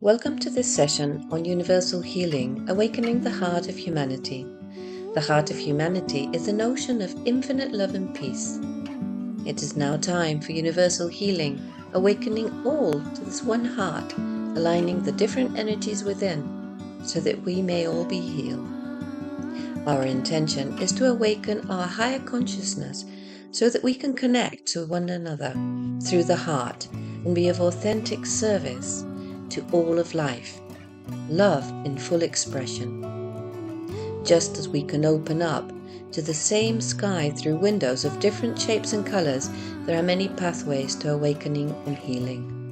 Welcome to this session on Universal Healing, Awakening the Heart of Humanity. The heart of humanity is an ocean of infinite love and peace. It is now time for universal healing, awakening all to this one heart, aligning the different energies within, so that we may all be healed. Our intention is to awaken our higher consciousness so that we can connect to one another through the heart and be of authentic service to all of life, love in full expression. Just as we can open up to the same sky through windows of different shapes and colors, there are many pathways to awakening and healing.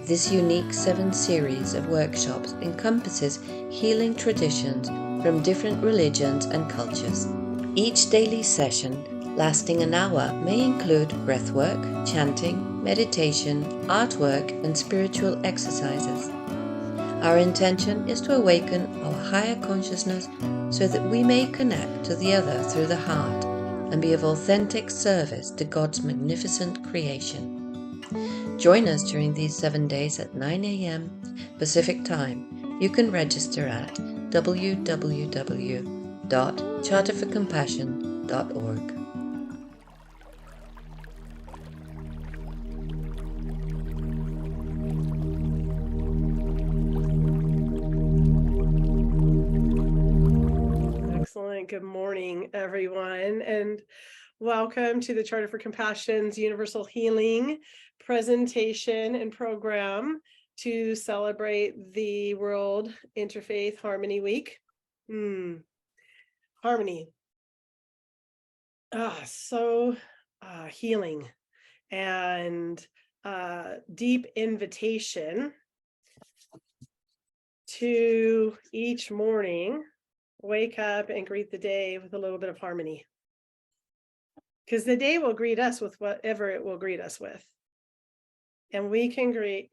This unique 7 series of workshops encompasses healing traditions from different religions and cultures. Each daily session, lasting an hour, may include breathwork, chanting, meditation, artwork, and spiritual exercises. Our intention is to awaken our higher consciousness so that we may connect to the other through the heart and be of authentic service to God's magnificent creation. Join us during these 7 days at 9 a.m. Pacific Time. You can register at www.charterforcompassion.org. Excellent. Good morning, everyone, and welcome to the Charter for Compassion's Universal Healing presentation and program to celebrate the World Interfaith Harmony Week. Harmony. So healing and deep invitation to each morning wake up and greet the day with a little bit of harmony. Because the day will greet us with whatever it will greet us with. And we can greet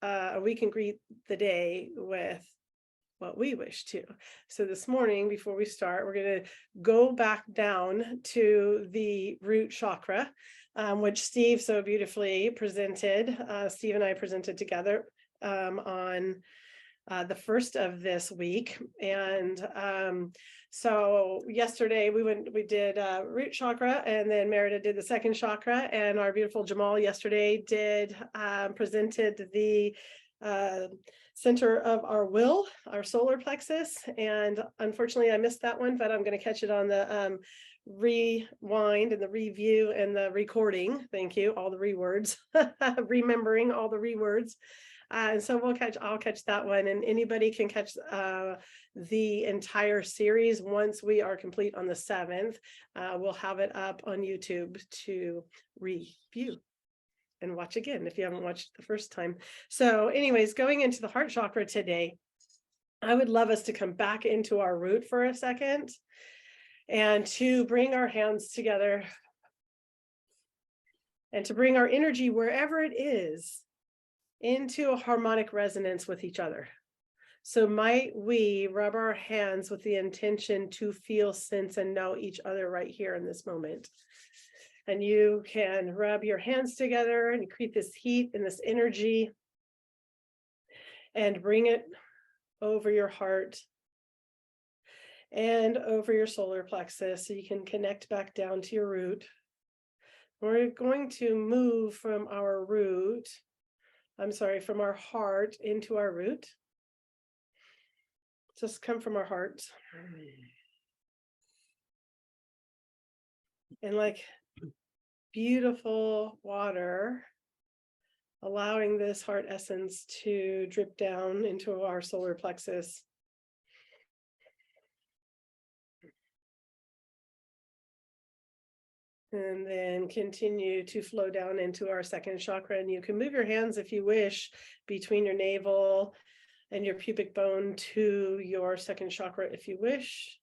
the day with what we wish to. So this morning, before we start, we're going to go back down to the root chakra, which Steve so beautifully presented. Steve and I presented together on the first of this week. And so yesterday we did root chakra, and then Merida did the second chakra, and our beautiful Jamal yesterday presented the center of our will, our solar plexus. And unfortunately I missed that one, but I'm going to catch it on the rewind and the review and the recording. Thank you. All the rewords, remembering all the rewords. And so I'll catch that one, and anybody can catch the entire series once we are complete on the 7th. We'll have it up on YouTube to review and watch again if you haven't watched the first time. So anyways, going into the heart chakra today, I would love us to come back into our root for a second and to bring our hands together and to bring our energy wherever it is into a harmonic resonance with each other. So might we rub our hands with the intention to feel, sense, and know each other right here in this moment. And you can rub your hands together and create this heat and this energy and bring it over your heart and over your solar plexus so you can connect back down to your root. We're going to move from our heart into our root. Just come from our heart. And like beautiful water, allowing this heart essence to drip down into our solar plexus. And then continue to flow down into our second chakra. And you can move your hands if you wish between your navel and your pubic bone to your second chakra if you wish.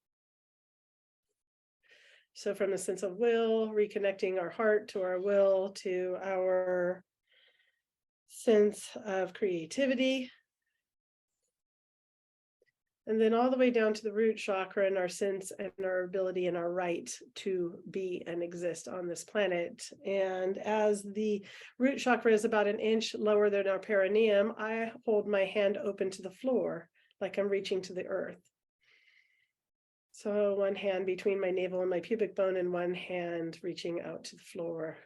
So from the sense of will, reconnecting our heart to our will, to our sense of creativity. And then all the way down to the root chakra and our sense and our ability and our right to be and exist on this planet. And as the root chakra is about an inch lower than our perineum, I hold my hand open to the floor, like I'm reaching to the earth. So one hand between my navel and my pubic bone and one hand reaching out to the floor.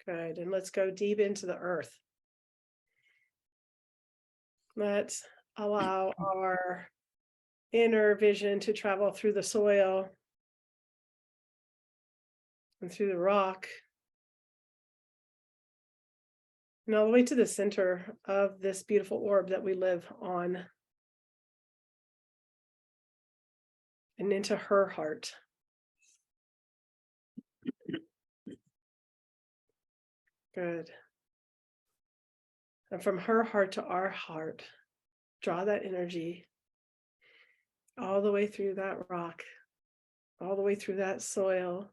Good. And let's go deep into the earth. Let's allow our inner vision to travel through the soil and through the rock and all the way to the center of this beautiful orb that we live on and into her heart. Good. And from her heart to our heart, draw that energy all the way through that rock, all the way through that soil.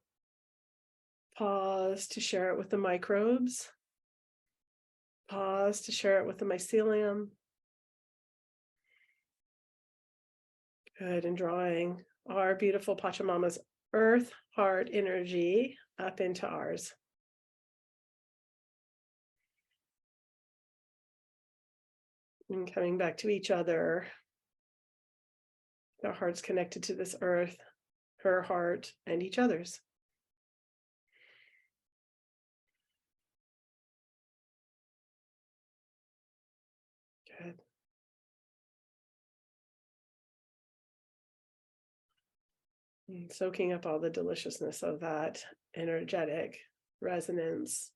Pause to share it with the microbes. Pause to share it with the mycelium. Good, and drawing our beautiful Pachamama's earth heart energy up into ours. And coming back to each other. Our hearts connected to this earth, her heart, and each other's. Good. And soaking up all the deliciousness of that energetic resonance.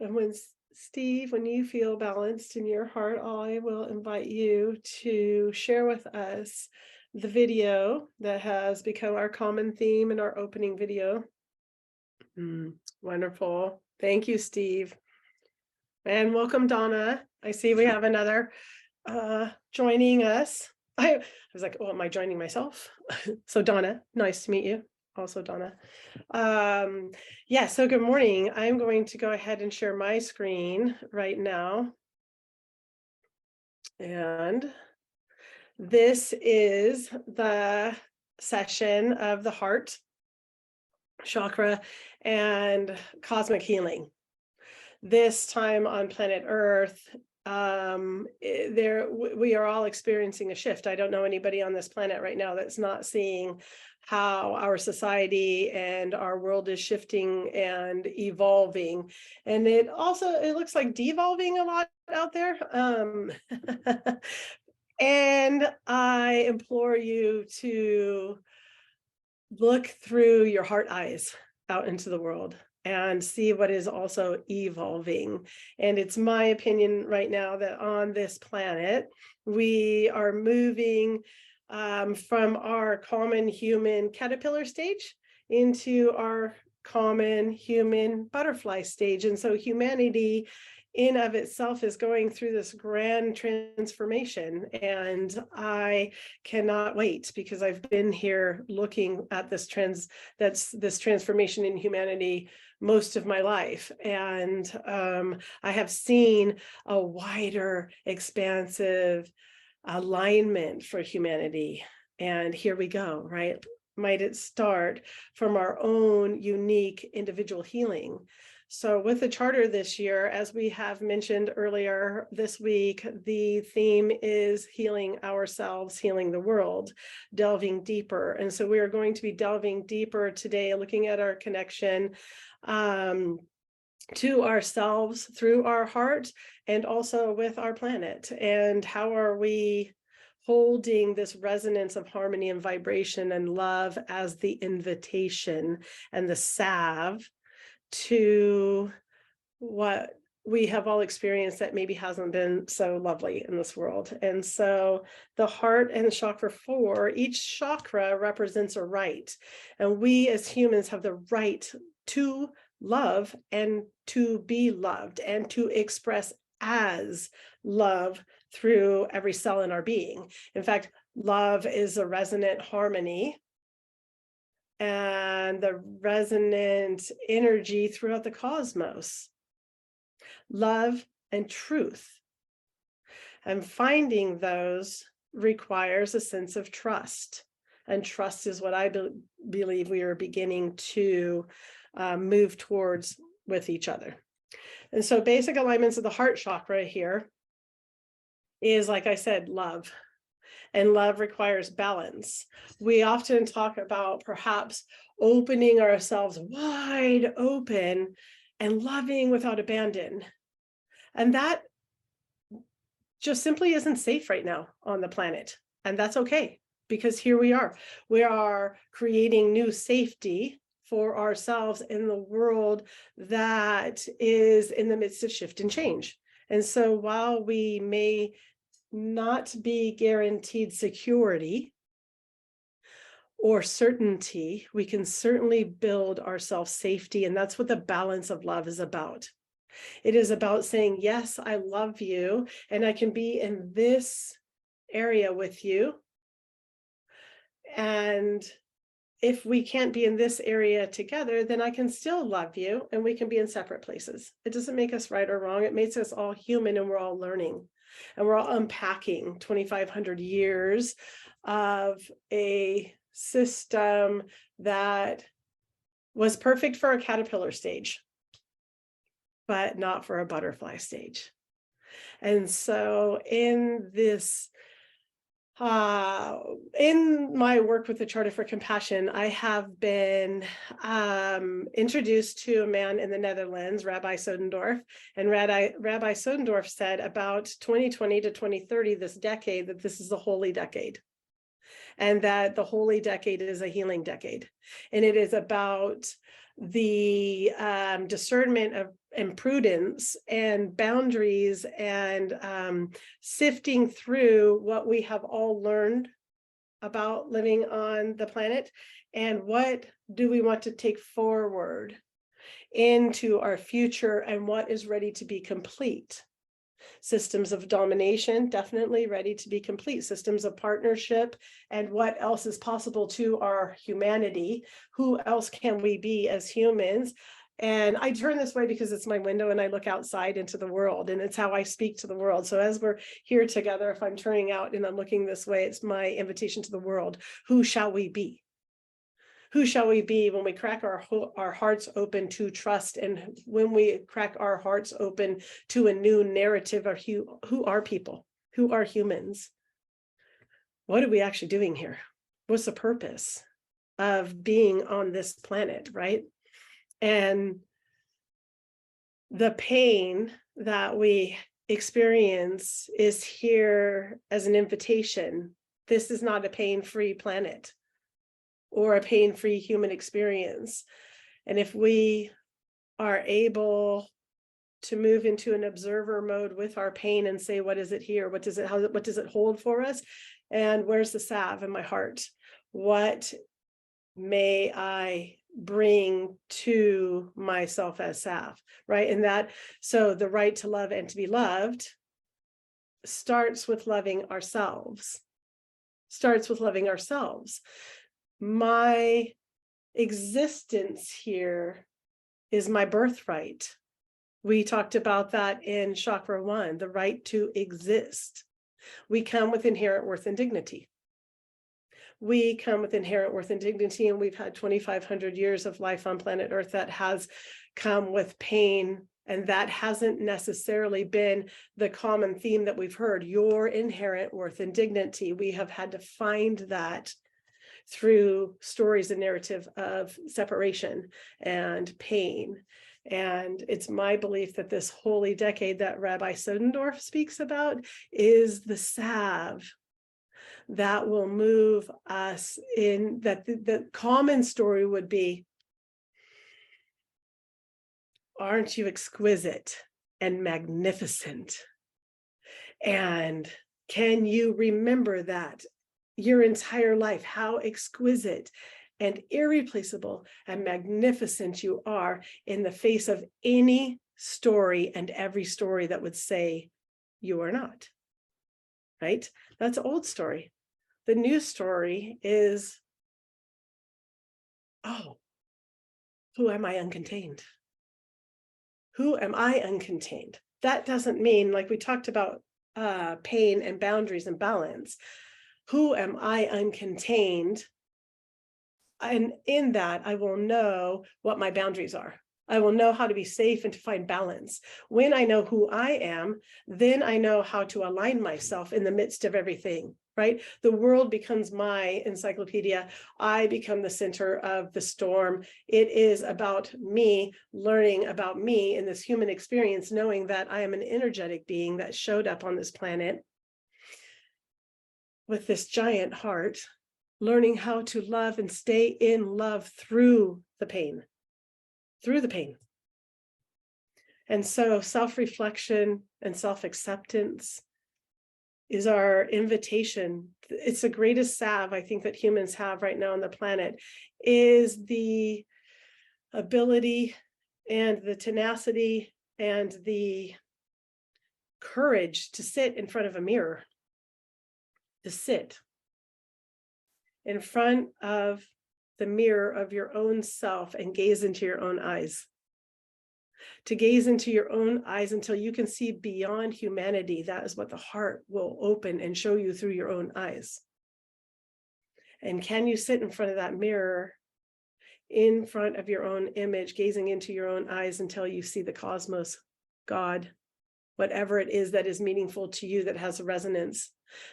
And when Steve, when you feel balanced in your heart, I will invite you to share with us the video that has become our common theme in our opening video. Wonderful. Thank you, Steve. And welcome, Donna. I see we have another joining us. I was like, oh, am I joining myself? So Donna, nice to meet you. Also Donna. Yeah, so good morning. I'm going to go ahead and share my screen right now. And this is the session of the heart chakra and cosmic healing. This time on planet Earth, we are all experiencing a shift. I don't know anybody on this planet right now that's not seeing how our society and our world is shifting and evolving. And it looks like devolving a lot out there. And I implore you to look through your heart eyes out into the world and see what is also evolving. And it's my opinion right now that on this planet, we are moving from our common human caterpillar stage into our common human butterfly stage. And so humanity in of itself is going through this grand transformation. And I cannot wait because I've been here looking at this transformation in humanity most of my life. And I have seen a wider, expansive alignment for humanity. And here we go, right? Might it start from our own unique individual healing? So with the charter this year, as we have mentioned earlier this week, the theme is healing ourselves, healing the world, delving deeper. And so we are going to be delving deeper today, looking at our connection to ourselves through our heart and also with our planet. And how are we holding this resonance of harmony and vibration and love as the invitation and the salve to what we have all experienced that maybe hasn't been so lovely in this world. And so the heart and the chakra 4, each chakra represents a right. And we as humans have the right to love and to be loved and to express as love through every cell in our being. In fact, love is a resonant harmony. And and the resonant energy throughout the cosmos. Love and truth. And finding those requires a sense of trust. And trust is what I believe we are beginning to move towards with each other. And so basic alignments of the heart chakra here is, like I said, love. And love requires balance. We often talk about perhaps opening ourselves wide open and loving without abandon. And that just simply isn't safe right now on the planet. And that's okay, because here we are. We are creating new safety for ourselves in the world that is in the midst of shift and change. And so while we may not be guaranteed security or certainty, we can certainly build ourselves safety. And that's what the balance of love is about. It is about saying, yes, I love you, and I can be in this area with you. And if we can't be in this area together, then I can still love you, and we can be in separate places. It doesn't make us right or wrong. It makes us all human, and we're all learning. And we're all unpacking 2,500 years of a system that was perfect for a caterpillar stage, but not for a butterfly stage. And so in this, in my work with the Charter for Compassion, I have been introduced to a man in the Netherlands, Rabbi Sodendorf. And Rabbi Sodendorf said about 2020 to 2030, this decade, that this is the holy decade. And that the holy decade is a healing decade. And it is about the discernment of and prudence and boundaries and sifting through what we have all learned about living on the planet, and what do we want to take forward into our future, and what is ready to be complete. Systems of domination, definitely ready to be complete. Systems of partnership, and what else is possible to our humanity. Who else can we be as humans? And I turn this way because it's my window and I look outside into the world, and it's how I speak to the world. So as we're here together, if I'm turning out and I'm looking this way, it's my invitation to the world. Who shall we be? Who shall we be when we crack our hearts open to trust, and when we crack our hearts open to a new narrative of who are people, who are humans? What are we actually doing here? What's the purpose of being on this planet, right? And the pain that we experience is here as an invitation. This is not a pain-free planet or a pain-free human experience. And if we are able to move into an observer mode with our pain and say, what is it here? What does it hold for us? And where's the salve in my heart? What may I bring to myself as salve, right? And that, so the right to love and to be loved starts with loving ourselves, My existence here is my birthright. We talked about that in chakra 1, the right to exist. We come with inherent worth and dignity. And we've had 2,500 years of life on planet Earth that has come with pain, and that hasn't necessarily been the common theme that we've heard, your inherent worth and dignity. We have had to find that through stories and narrative of separation and pain. And it's my belief that this holy decade that Rabbi Sodendorf speaks about is the salve that will move us in, that the common story would be, aren't you exquisite and magnificent? And can you remember that your entire life, how exquisite and irreplaceable and magnificent you are in the face of any story and every story that would say you are not, right? That's an old story. The new story is, oh, Who am I uncontained? Who am I uncontained? That doesn't mean, like we talked about pain and boundaries and balance. Who am I uncontained? And in that, I will know what my boundaries are. I will know how to be safe and to find balance. When I know who I am, then I know how to align myself in the midst of everything, right? The world becomes my encyclopedia. I become the center of the storm. It is about me learning about me in this human experience, knowing that I am an energetic being that showed up on this planet with this giant heart, learning how to love and stay in love through the pain. And so self-reflection and self-acceptance is our invitation. It's the greatest salve I think that humans have right now on the planet, is the ability and the tenacity and the courage to sit in front of a mirror, to sit in front of the mirror of your own self and gaze into your own eyes. To gaze into your own eyes until you can see beyond humanity. That is what the heart will open and show you through your own eyes. And can you sit in front of that mirror, in front of your own image, gazing into your own eyes until you see the cosmos, God, whatever it is that is meaningful to you, that has a resonance.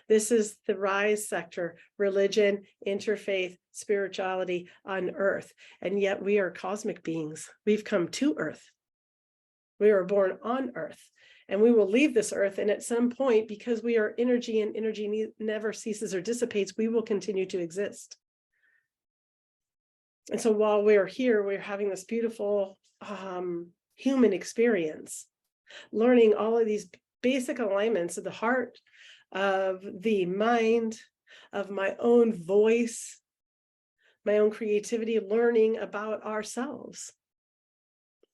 This is the rise sector, religion, interfaith, spirituality on earth. And yet we are cosmic beings. We've come to earth. We were born on earth, and we will leave this earth. And at some point, because we are energy and energy never ceases or dissipates, we will continue to exist. And so while we're here, we're having this beautiful human experience, learning all of these basic alignments of the heart, of the mind, of my own voice, my own creativity, learning about ourselves.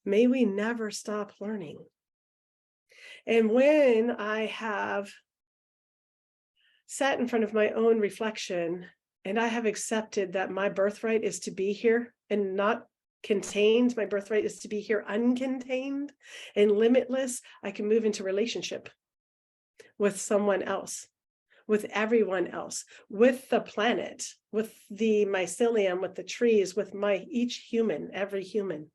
May we never stop learning. And when I have sat in front of my own reflection and I have accepted that my birthright is to be here and not contained, my birthright is to be here uncontained and limitless, I can move into relationship with someone else, with everyone else, with the planet, with the mycelium, with the trees, with each human, every human.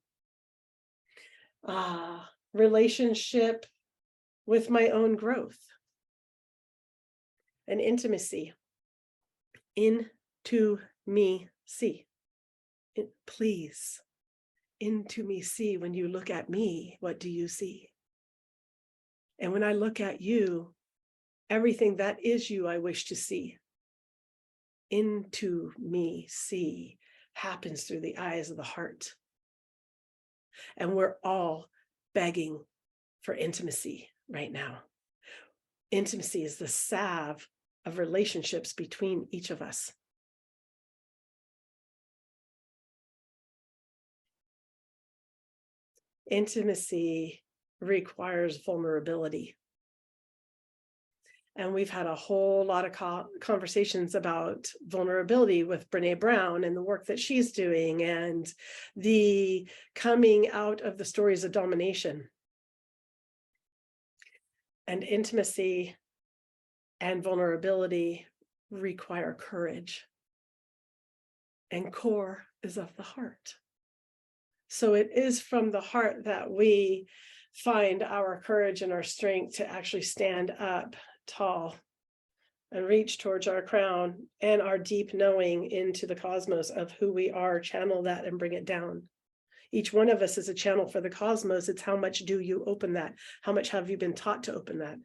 Relationship with my own growth and intimacy. Into me see. Please, into me see. When you look at me, what do you see? And when I look at you, everything that is you, I wish to see. Into me see happens through the eyes of the heart. And we're all begging for intimacy right now. Intimacy is the salve of relationships between each of us. Intimacy requires vulnerability. And we've had a whole lot of conversations about vulnerability with Brene Brown and the work that she's doing, and the coming out of the stories of domination. And intimacy and vulnerability require courage. And core is of the heart. So it is from the heart that we find our courage and our strength to actually stand up tall and reach towards our crown and our deep knowing into the cosmos of who we are, channel that and bring it down. Each one of us is a channel for the cosmos. It's how much do you open that? How much have you been taught to open that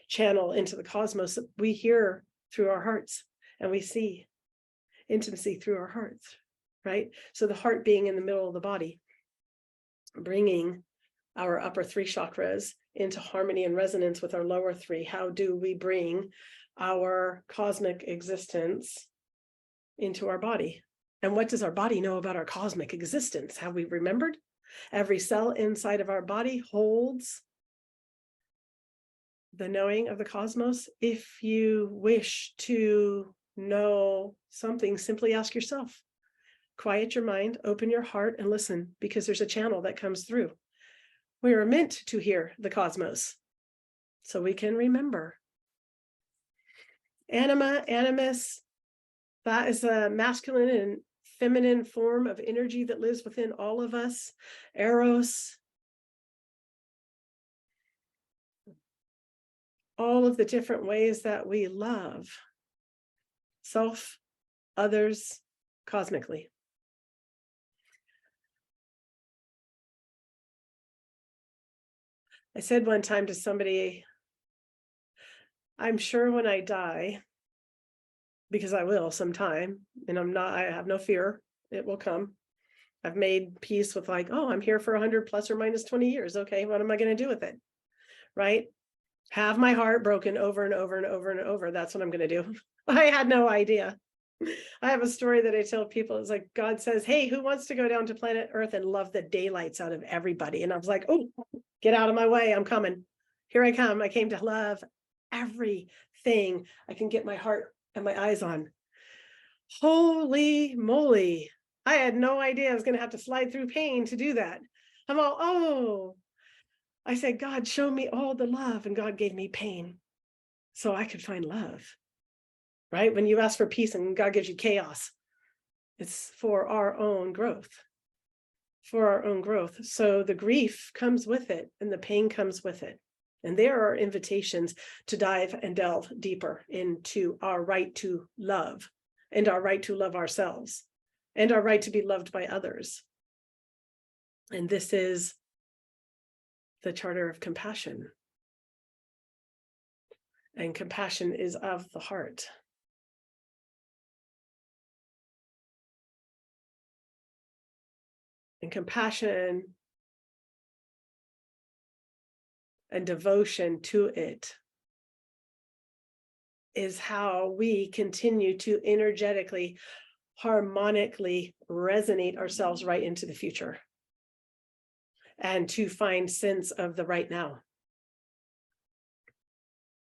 channel into the cosmos? We hear through our hearts and we see intimacy through our hearts, right? So the heart being in the middle of the body, bringing our upper three chakras into harmony and resonance with our lower three. How do we bring our cosmic existence into our body? And what does our body know about our cosmic existence? Have we remembered? Every cell inside of our body holds the knowing of the cosmos. If you wish to know something, simply ask yourself, quiet your mind, open your heart, and listen, because there's a channel that comes through. We are meant to hear the cosmos so we can remember. Anima, animus, that is a masculine and feminine form of energy that lives within all of us. Eros, all of the different ways that we love self, others, cosmically. I said one time to somebody, I'm sure when I die, because I will sometime, and I have no fear, it will come. I've made peace with like, oh, I'm here for 100 plus or minus 20 years. Okay, what am I going to do with it? Right? Have my heart broken over and over and over and over. That's what I'm going to do. I had no idea. I have a story that I tell people. It's like God says, hey, who wants to go down to planet Earth and love the daylights out of everybody? And I was like, oh, get out of my way. I'm coming. Here I come. I came to love everything I can get my heart and my eyes on. Holy moly. I had no idea I was going to have to slide through pain to do that. I'm all, oh, I said, God, show me all the love. And God gave me pain so I could find love. Right? When you ask for peace and God gives you chaos, it's for our own growth. For our own growth. So the grief comes with it and the pain comes with it. And there are invitations to dive and delve deeper into our right to love and our right to love ourselves and our right to be loved by others. And this is the charter of compassion. And compassion is of the heart. And compassion and devotion to it is how we continue to energetically, harmonically resonate ourselves right into the future and to find sense of the right now.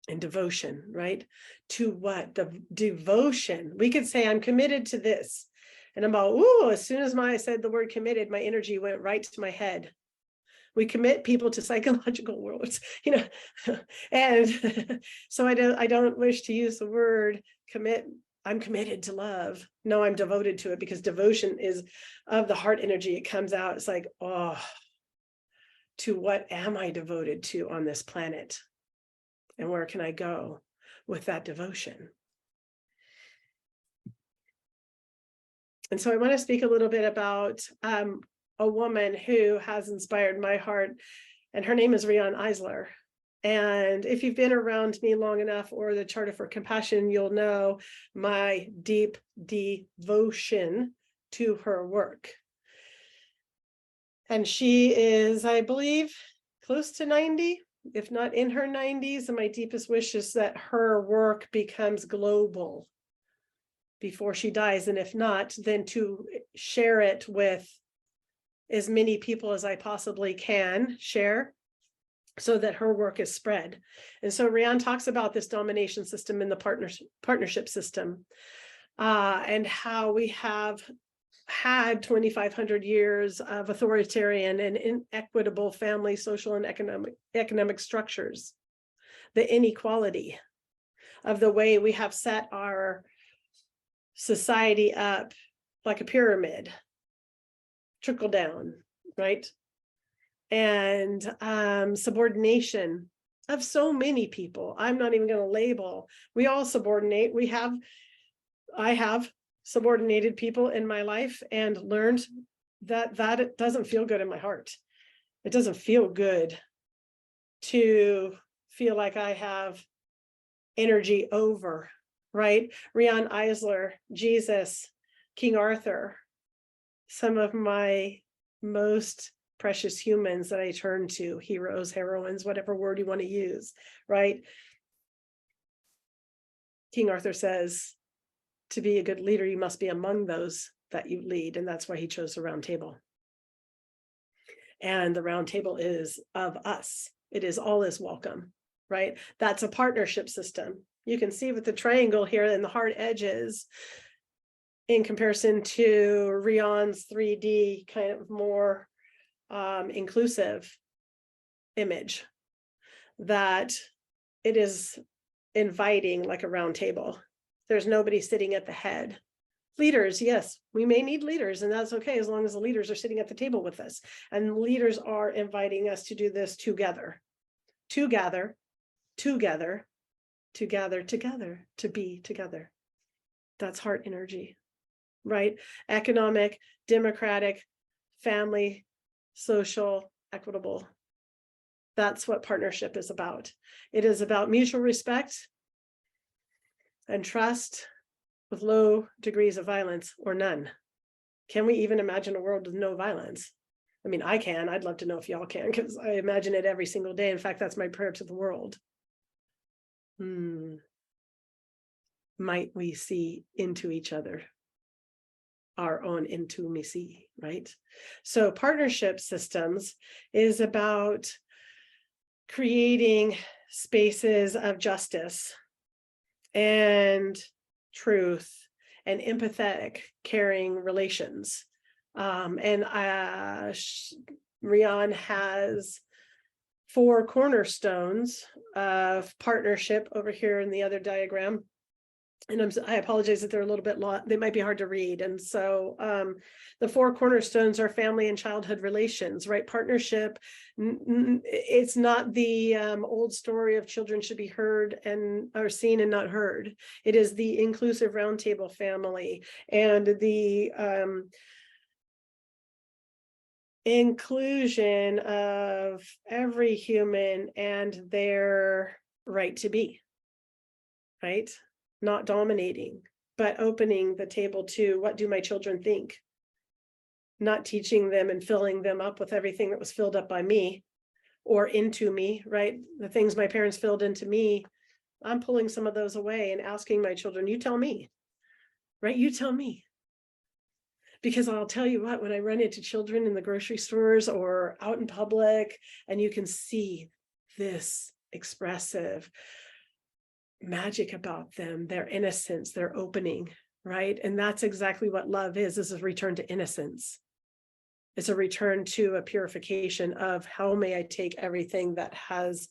And devotion, right? To what? The devotion. We could say, I'm committed to this. And I'm all, ooh, as soon as I said the word committed, my energy went right to my head. We commit people to psychological worlds, and so I don't wish to use the word commit. I'm committed to love. No, I'm devoted to it, because devotion is of the heart energy. It comes out. It's like, oh, to what am I devoted to on this planet? And where can I go with that devotion? And so I want to speak a little bit about a woman who has inspired my heart, and her name is Rian Eisler. And if you've been around me long enough, or the Charter for Compassion, you'll know my deep devotion to her work. And she is, I believe, close to 90, if not in her 90s. And my deepest wish is that her work becomes global before she dies. And if not, then to share it with as many people as I possibly can share, so that her work is spread. And so Rian talks about this domination system and the partnership system, and how we have had 2,500 years of authoritarian and inequitable family, social, and economic structures, the inequality of the way we have set our society up like a pyramid, trickle down, right? And subordination of so many people. I'm not even going to label. We all subordinate. I have subordinated people in my life and learned that it doesn't feel good in my heart. It doesn't feel good to feel like I have energy over, right? Rian Eisler, Jesus, King Arthur, some of my most precious humans that I turn to, heroes, heroines, whatever word you want to use, right? King Arthur says, to be a good leader, you must be among those that you lead. And that's why he chose the round table. And the round table is of us. It is all is welcome, right? That's a partnership system. You can see with the triangle here and the hard edges, in comparison to Rion's 3D kind of more inclusive image, that it is inviting like a round table. There's nobody sitting at the head. Leaders, yes, we may need leaders, and that's okay as long as the leaders are sitting at the table with us. And leaders are inviting us to do this together, to gather, together, to gather together, to be together. That's heart energy, right? Economic, democratic, family, social, equitable. That's what partnership is about. It is about mutual respect and trust with low degrees of violence or none. Can we even imagine a world with no violence? I mean, I can. I'd love to know if y'all can, because I imagine it every single day. In fact, that's my prayer to the world. Might we see into each other, our own intimacy, right? So partnership systems is about creating spaces of justice and truth and empathetic, caring relations. Rion has 4 cornerstones of partnership over here in the other diagram. And I apologize that they're a little bit long, they might be hard to read. And so the 4 cornerstones are family and childhood relations, right? Partnership, it's not the old story of children should be heard and are seen and not heard. It is the inclusive roundtable family and the inclusion of every human and their right to be, right? Not dominating, but opening the table to what do my children think? Not teaching them and filling them up with everything that was filled up by me or into me, right? The things my parents filled into me, I'm pulling some of those away and asking my children, you tell me, right? You tell me. Because I'll tell you what, when I run into children in the grocery stores or out in public, and you can see this expressive magic about them, their innocence, their opening, right? And that's exactly what love is a return to innocence. It's a return to a purification of how may I take everything that has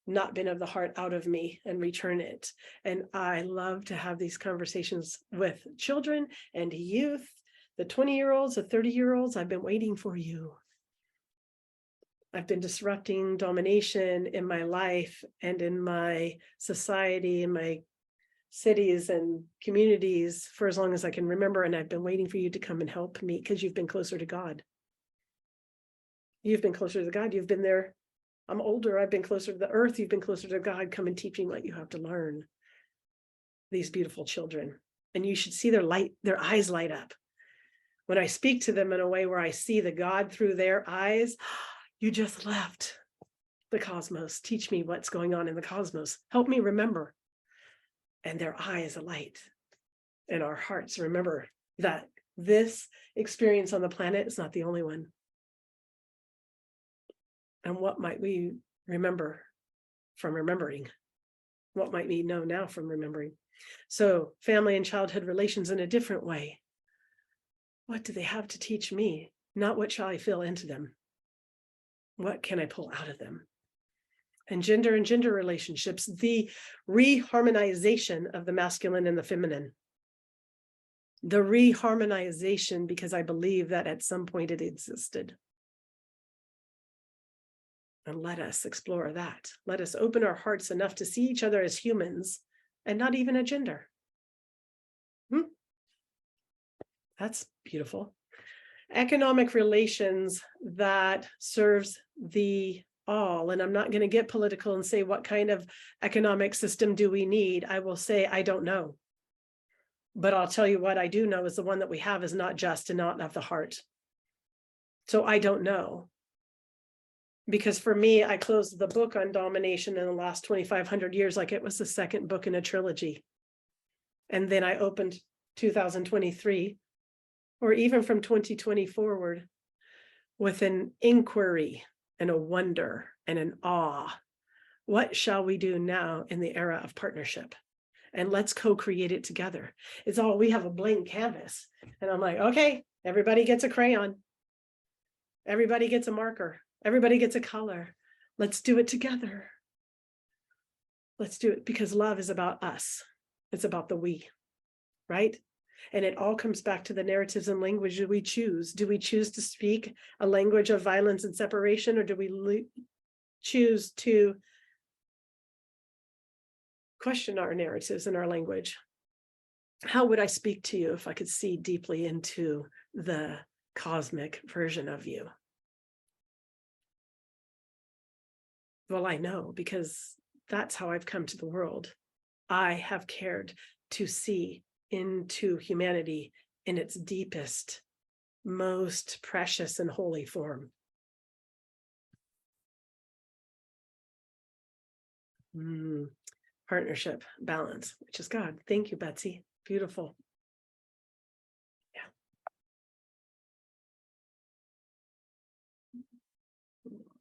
not been of the heart out of me and return it. And I love to have these conversations with children and youth, the 20-year-olds, the 30-year-olds. I've been waiting for you. I've been disrupting domination in my life and in my society, in my cities and communities for as long as I can remember. And I've been waiting for you to come and help me because you've been closer to God. You've been closer to God. You've been there. I'm older. I've been closer to the earth. You've been closer to God. Come and teach me what you have to learn. These beautiful children. And you should see their eyes light up. When I speak to them in a way where I see the God through their eyes, you just left the cosmos. Teach me what's going on in the cosmos. Help me remember. And their eyes alight. And our hearts remember that this experience on the planet is not the only one. And what might we remember from remembering? What might we know now from remembering? So family and childhood relations in a different way. What do they have to teach me? Not what shall I fill into them? What can I pull out of them? And gender relationships, the reharmonization of the masculine and the feminine. The reharmonization, because I believe that at some point it existed. And let us explore that. Let us open our hearts enough to see each other as humans and not even a gender. That's beautiful. Economic relations that serves the all. And I'm not going to get political and say what kind of economic system do we need. I will say, I don't know. But I'll tell you what I do know is the one that we have is not just and not of the heart. So I don't know. Because for me, I closed the book on domination in the last 2,500 years like it was the second book in a trilogy. And then I opened 2023, or even from 2020 forward, with an inquiry and a wonder and an awe. What shall we do now in the era of partnership? and let's co-create it together. It's all, we have a blank canvas. And I'm like, okay, everybody gets a crayon. Everybody gets a marker. Everybody gets a color. Let's do it together. Let's do it, because love is about us. It's about the we, right? And it all comes back to the narratives and language that we choose. Do we choose to speak a language of violence and separation, or do we choose to question our narratives and our language? How would I speak to you if I could see deeply into the cosmic version of you? Well, I know, because that's how I've come to the world. I have cared to see into humanity in its deepest, most precious and holy form. Partnership, balance, which is God. Thank you, Betsy. Beautiful. Yeah.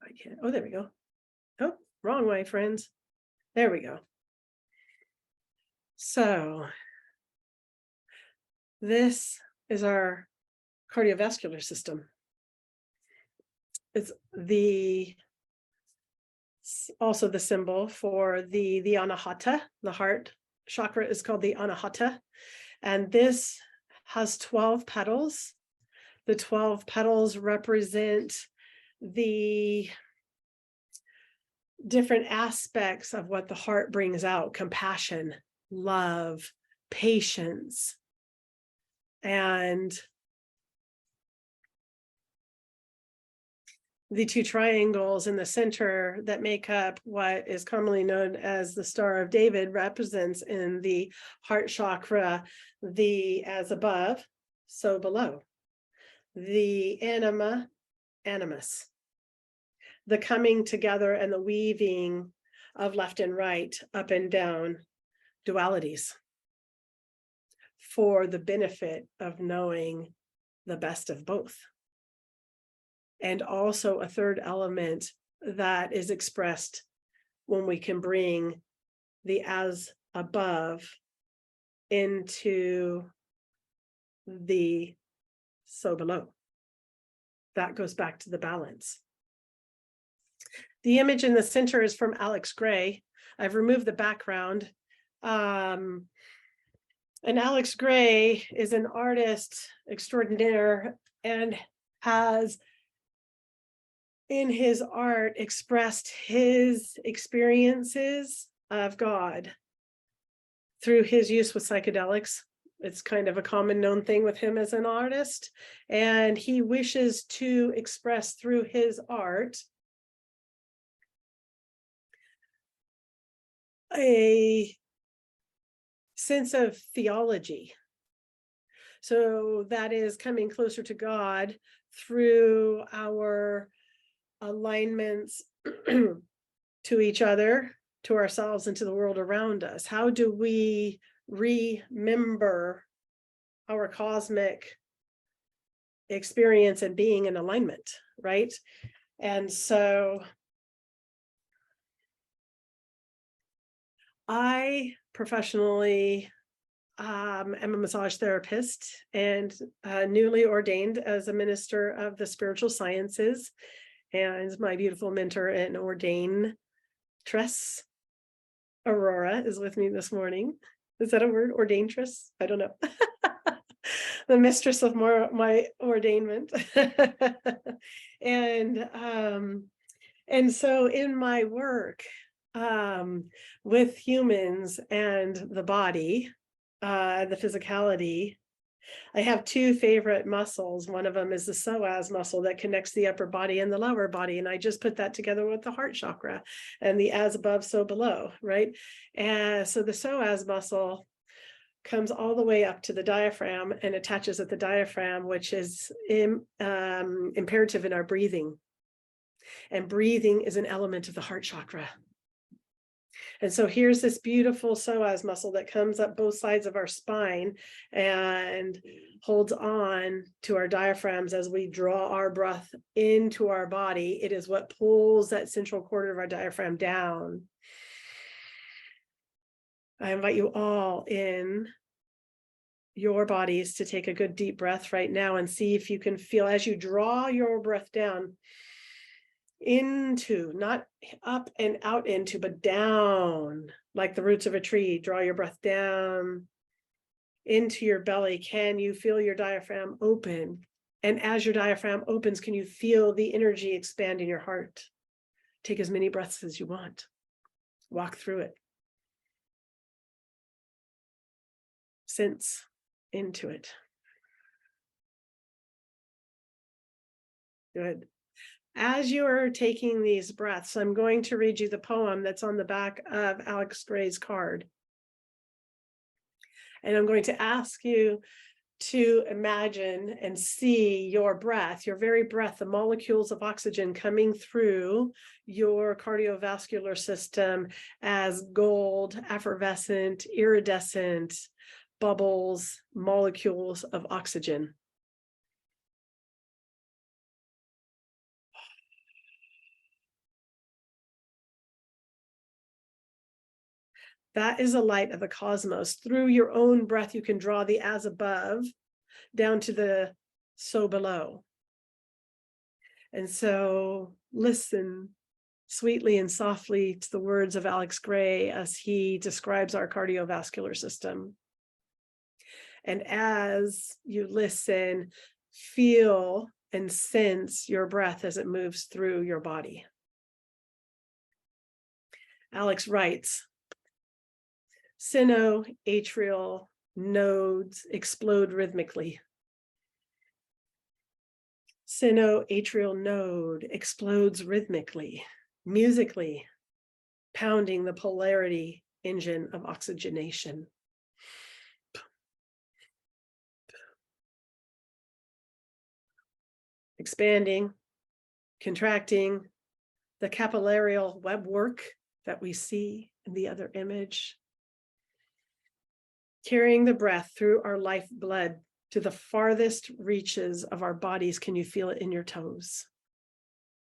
I can't. Oh, there we go. Oh, wrong way, friends. There we go. So this is our cardiovascular system. It's also the symbol for the anahata. The heart chakra is called the anahata. And this has 12 petals. The 12 petals represent the different aspects of what the heart brings out: compassion, love, patience, and the two triangles in the center that make up what is commonly known as the Star of David represents in the heart chakra the as above, so below, the anima, animus, the coming together and the weaving of left and right, up and down, dualities, for the benefit of knowing the best of both. And also a third element that is expressed when we can bring the as above into the so below. That goes back to the balance. The image in the center is from Alex Gray. I've removed the background. And Alex Gray is an artist extraordinaire and has in his art expressed his experiences of God through his use with psychedelics. It's kind of a common known thing with him as an artist, and he wishes to express through his art a sense of theology. So that is coming closer to God through our alignments to each other, to ourselves, and to the world around us. How do we remember our cosmic experience and being in alignment, right? And so I professionally am a massage therapist and newly ordained as a minister of the spiritual sciences. And my beautiful mentor and ordaintress, Aurora, is with me this morning. Is that a word? Ordaintress? I don't know. The mistress of my ordainment. And so in my work with humans and the body, the physicality, I have two favorite muscles. One of them is the psoas muscle that connects the upper body and the lower body. And I just put that together with the heart chakra and the as above, so below, right? And so the psoas muscle comes all the way up to the diaphragm and attaches at the diaphragm, which is imperative in our breathing. And breathing is an element of the heart chakra. And so here's this beautiful psoas muscle that comes up both sides of our spine and holds on to our diaphragms as we draw our breath into our body. It is what pulls that central quarter of our diaphragm down. I invite you all in your bodies to take a good deep breath right now and see if you can feel, as you draw your breath down into, not up and out into, but down, like the roots of a tree. Draw your breath down into your belly. Can you feel your diaphragm open? And as your diaphragm opens, can you feel the energy expand in your heart? Take as many breaths as you want. Walk through it. Sense into it. Good. As you are taking these breaths, I'm going to read you the poem that's on the back of Alex Gray's card. And I'm going to ask you to imagine and see your breath, your very breath, the molecules of oxygen coming through your cardiovascular system as gold, effervescent, iridescent bubbles, molecules of oxygen. That is a light of the cosmos. Through your own breath, you can draw the as above down to the so below. And so listen sweetly and softly to the words of Alex Gray as he describes our cardiovascular system. And as you listen, feel and sense your breath as it moves through your body. Alex writes, sinoatrial nodes explode rhythmically. Sinoatrial node explodes rhythmically, musically, pounding the polarity engine of oxygenation. Expanding, contracting, the capillarial webwork that we see in the other image. Carrying the breath through our life blood to the farthest reaches of our bodies. Can you feel it in your toes?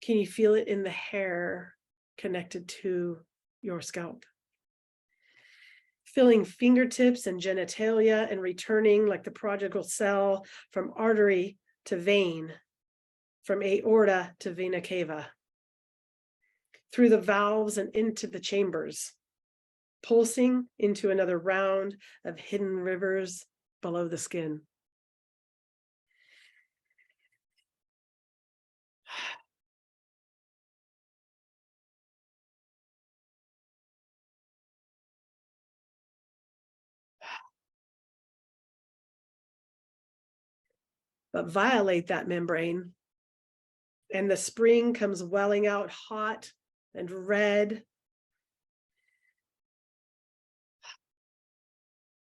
Can you feel it in the hair connected to your scalp? Filling fingertips and genitalia and returning like the prodigal cell from artery to vein, from aorta to vena cava, through the valves and into the chambers, pulsing into another round of hidden rivers below the skin. But violate that membrane, and the spring comes welling out hot and red.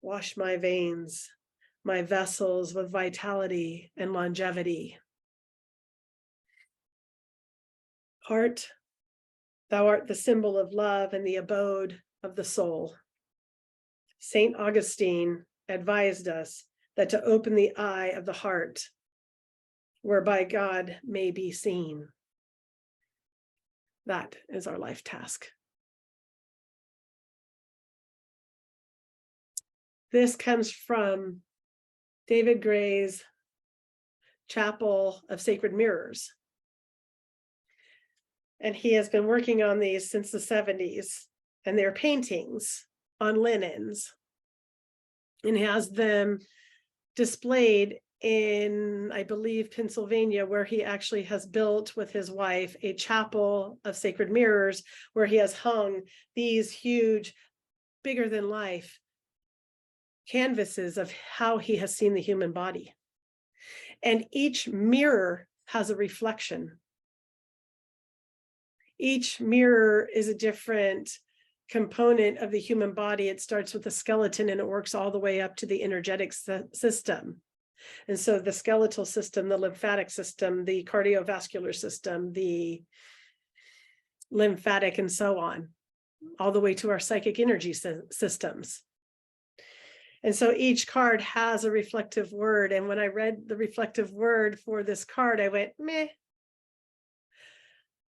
Wash my veins, my vessels with vitality and longevity. Heart, thou art the symbol of love and the abode of the soul. Saint Augustine advised us that to open the eye of the heart, whereby God may be seen. That is our life task. This comes from David Gray's Chapel of Sacred Mirrors. And he has been working on these since the 70s, and they're paintings on linens, and has them displayed in, I believe, Pennsylvania, where he actually has built with his wife a chapel of sacred mirrors, where he has hung these huge, bigger than life canvases of how he has seen the human body. And each mirror has a reflection. Each mirror is a different component of the human body. It starts with the skeleton and it works all the way up to the energetic system. And so the skeletal system, the lymphatic system, the cardiovascular system, the lymphatic, and so on, all the way to our psychic energy systems. And so each card has a reflective word. And when I read the reflective word for this card, I went, meh.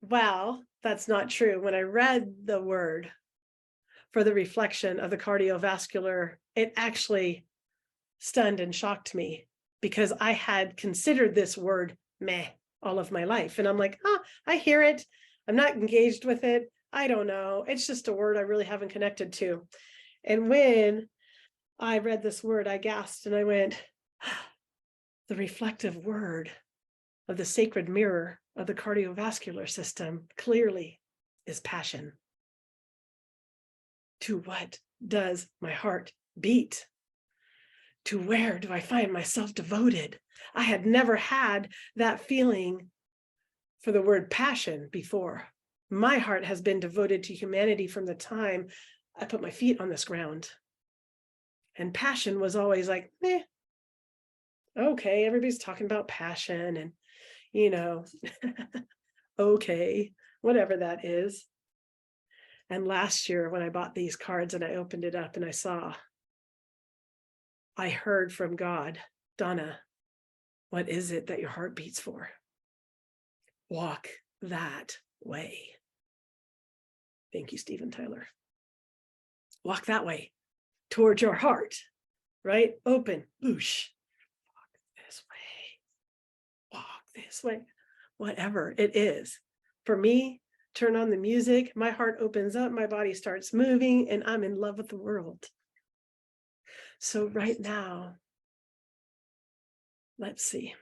Well, that's not true. When I read the word for the reflection of the cardiovascular, it actually stunned and shocked me, because I had considered this word meh all of my life. And I'm like, I hear it. I'm not engaged with it. I don't know. It's just a word I really haven't connected to. And when I read this word, I gasped and I went, the reflective word of the sacred mirror of the cardiovascular system clearly is passion. To what does my heart beat? To where do I find myself devoted? I had never had that feeling for the word passion before. My heart has been devoted to humanity from the time I put my feet on this ground. And passion was always like, okay, everybody's talking about passion and, okay, whatever that is. And last year when I bought these cards and I opened it up and I heard from God, Donna, what is it that your heart beats for? Walk that way. Thank you, Stephen Tyler. Walk that way towards your heart, right? Open, boosh. Walk this way, whatever it is. For me, turn on the music, my heart opens up, my body starts moving, and I'm in love with the world. So right now, let's see,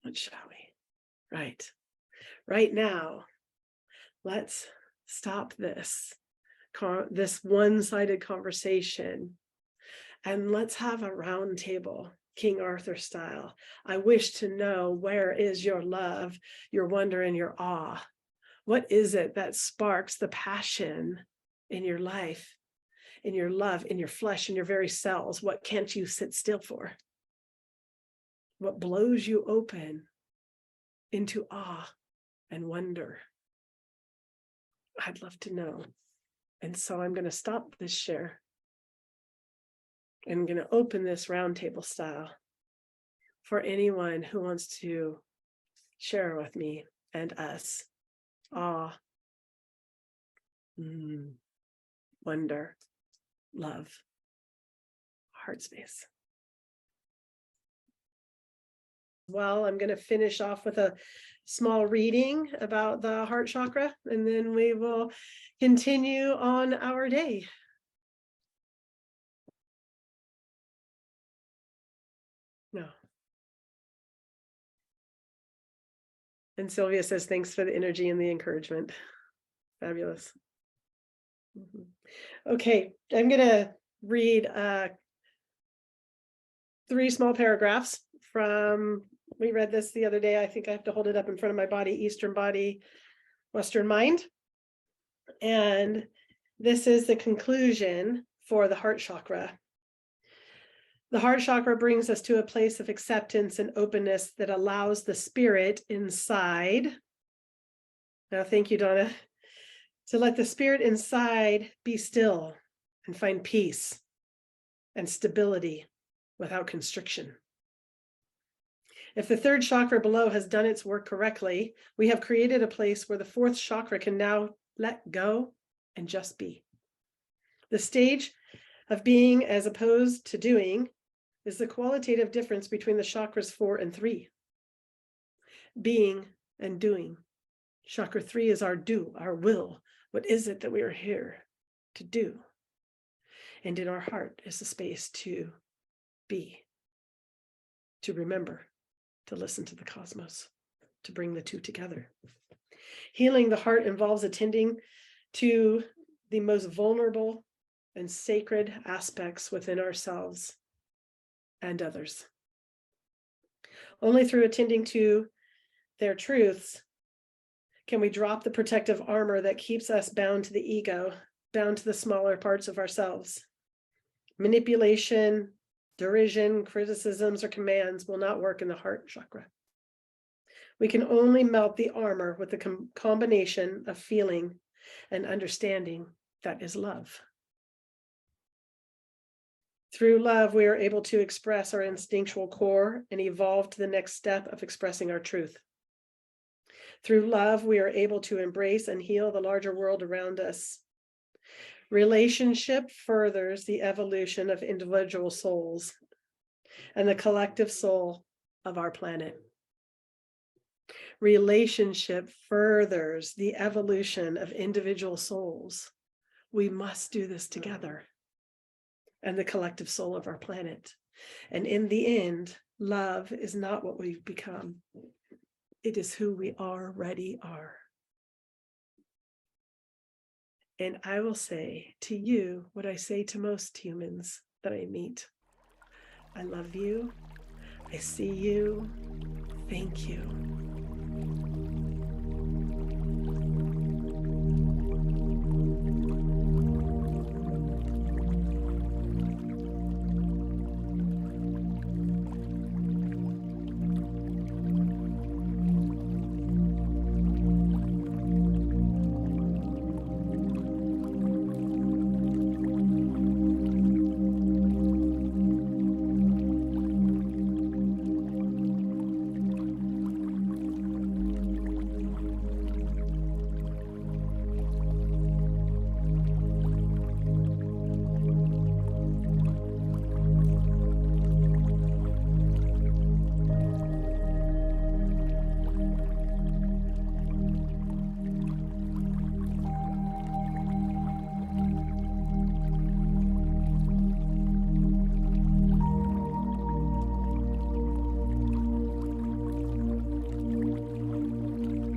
what shall we? Right now, let's stop this one-sided conversation and let's have a round table, King Arthur style. I wish to know, where is your love, your wonder, and your awe? What is it that sparks the passion in your life, in your love, in your flesh, in your very cells? What can't you sit still for? What blows you open into awe and wonder? I'd love to know. And so I'm going to stop this share. I'm going to open this roundtable style for anyone who wants to share with me and us awe, wonder, love, heart space. Well, I'm going to finish off with a small reading about the heart chakra, and then we will continue on our day. No. And Sylvia says, thanks for the energy and the encouragement. Fabulous. Okay, I'm going to read 3 small paragraphs from, we read this the other day. I think I have to hold it up in front of my body, Eastern body, Western mind. And this is the conclusion for the heart chakra. The heart chakra brings us to a place of acceptance and openness that allows the spirit inside. Now, thank you, Donna. To let the spirit inside be still and find peace and stability without constriction. If the 3rd chakra below has done its work correctly, we have created a place where the 4th chakra can now let go and just be. The stage of being as opposed to doing is the qualitative difference between the chakras 4 and 3. Being and doing. Chakra 3 is our do, our will. What is it that we are here to do? And in our heart is the space to be, to remember, to listen to the cosmos, to bring the 2 together. Healing the heart involves attending to the most vulnerable and sacred aspects within ourselves and others. Only through attending to their truths can we drop the protective armor that keeps us bound to the ego, bound to the smaller parts of ourselves. Manipulation, derision, criticisms, or commands will not work in the heart chakra. We can only melt the armor with the combination of feeling and understanding that is love. Through love, we are able to express our instinctual core and evolve to the next step of expressing our truth. Through love, we are able to embrace and heal the larger world around us. Relationship furthers the evolution of individual souls and the collective soul of our planet. Relationship furthers the evolution of individual souls. We must do this together, and the collective soul of our planet. And in the end, love is not what we've become. It is who we already are. And I will say to you what I say to most humans that I meet. I love you. I see you. Thank you.